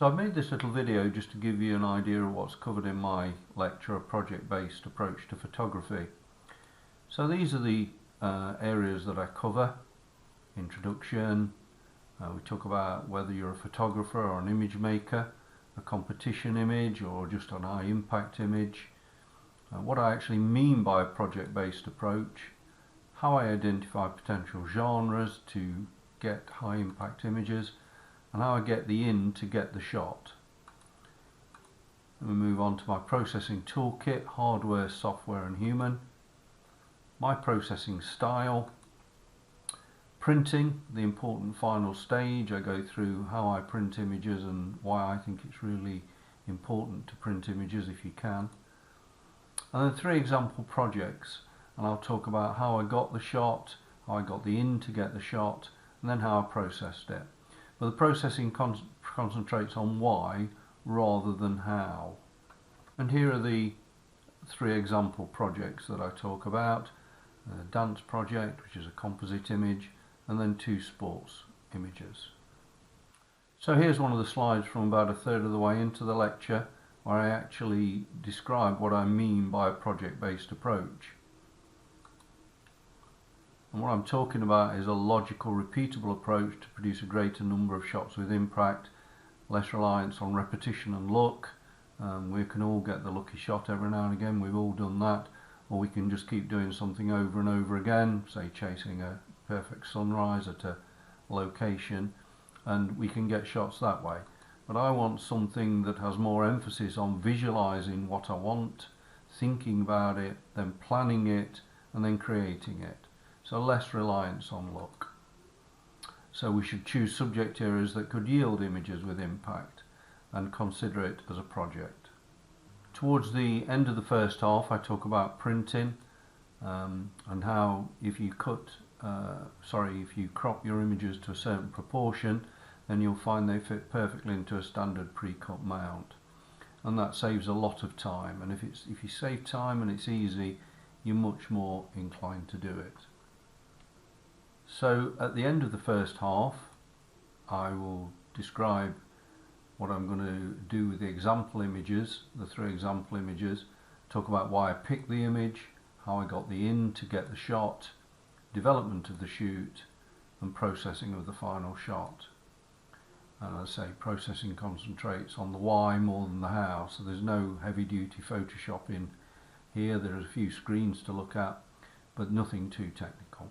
So I've made this little video just to give you an idea of what's covered in my lecture, A Project-Based Approach to Photography. So these are the areas that I cover. Introduction, we talk about whether you're a photographer or an image maker, a competition image or just an high impact image, what I actually mean by a project-based approach, how I identify potential genres to get high impact images, and how I get the in to get the shot. Then we move on to my processing toolkit, hardware, software and human, my processing style, printing, the important final stage. I go through how I print images and why I think it's really important to print images if you can. And then 3 example projects, and I'll talk about how I got the shot, how I got the in to get the shot, and then how I processed it. But the processing concentrates on why rather than how. And here are the 3 example projects that I talk about. A dance project, which is a composite image, and then 2 sports images. So here's one of the slides from about a third of the way into the lecture, where I actually describe what I mean by a project-based approach. And what I'm talking about is a logical, repeatable approach to produce a greater number of shots with impact, less reliance on repetition and luck. We can all get the lucky shot every now and again, we've all done that, or we can just keep doing something over and over again, say chasing a perfect sunrise at a location, and we can get shots that way. But I want something that has more emphasis on visualizing what I want, thinking about it, then planning it, and then creating it. So less reliance on luck. So we should choose subject areas that could yield images with impact and consider it as a project. Towards the end of the first half I talk about printing and how if you crop your images to a certain proportion, then you'll find they fit perfectly into a standard pre-cut mount, and that saves a lot of time, and if you save time and it's easy, you're much more inclined to do it. So at the end of the first half I will describe what I'm going to do with the example images, the 3 example images, talk about why I picked the image, how I got the in to get the shot, development of the shoot, and processing of the final shot. And as I say, processing concentrates on the why more than the how, so there's no heavy duty Photoshop in here. There's a few screens to look at, but nothing too technical.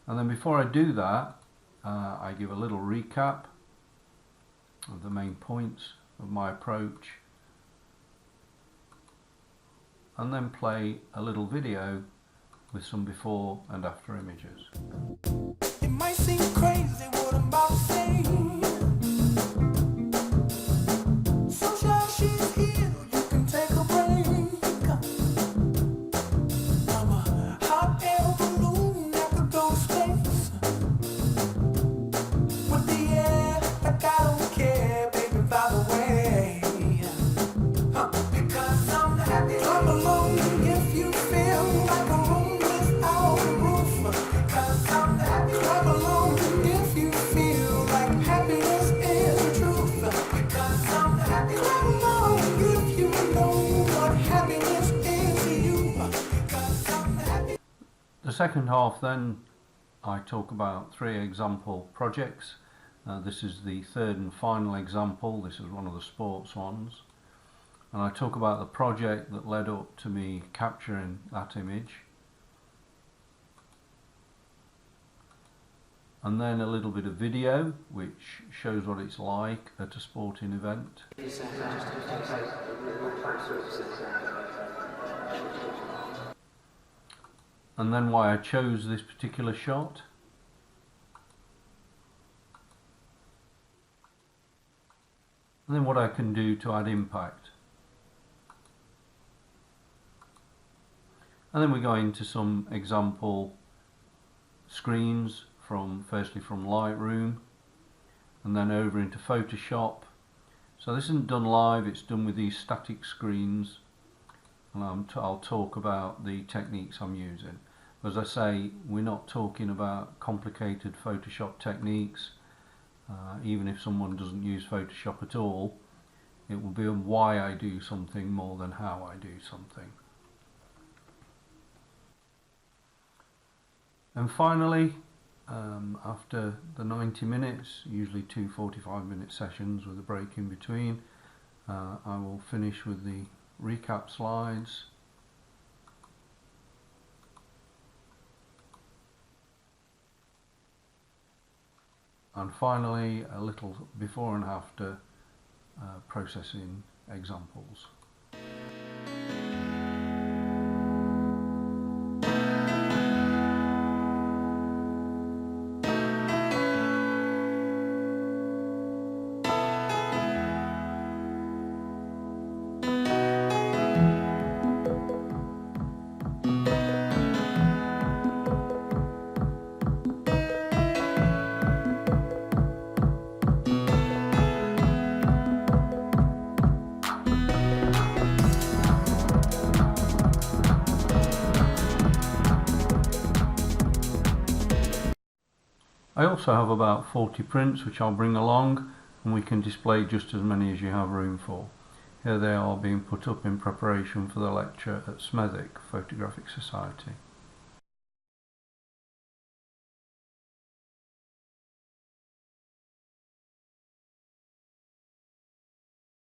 And then before I do that, I give a little recap of the main points of my approach, and then play a little video with some before and after images. It might seem crazy what I'm about to say. Sunshine, she's here, you can take a break. I'm a hot air balloon that could go to space. With the air, like I don't care, baby, by the way. Because I'm happy. Clap along if you feel like a room without a roof. Because I'm happy. Clap along if you feel like happiness is the truth. Because I'm happy. Clap along if you know what happiness is to you. Because I'm happy. The second half then I talk about 3 example projects. This is the 3rd and final example. This is one of the sports ones, and I talk about the project that led up to me capturing that image, and then a little bit of video which shows what it's like at a sporting event, and then why I chose this particular shot, and then what I can do to add impact. And then we go into some example screens firstly from Lightroom, and then over into Photoshop. So this isn't done live, it's done with these static screens, and I'll talk about the techniques I'm using. As I say, we're not talking about complicated Photoshop techniques. even if someone doesn't use Photoshop at all, it will be on why I do something more than how I do something. And finally, after the 90 minutes, usually 2 45-minute sessions with a break in between, I will finish with the recap slides. And finally, a little before and after processing examples. I also have about 40 prints which I'll bring along, and we can display just as many as you have room for. Here they are being put up in preparation for the lecture at Smethwick Photographic Society.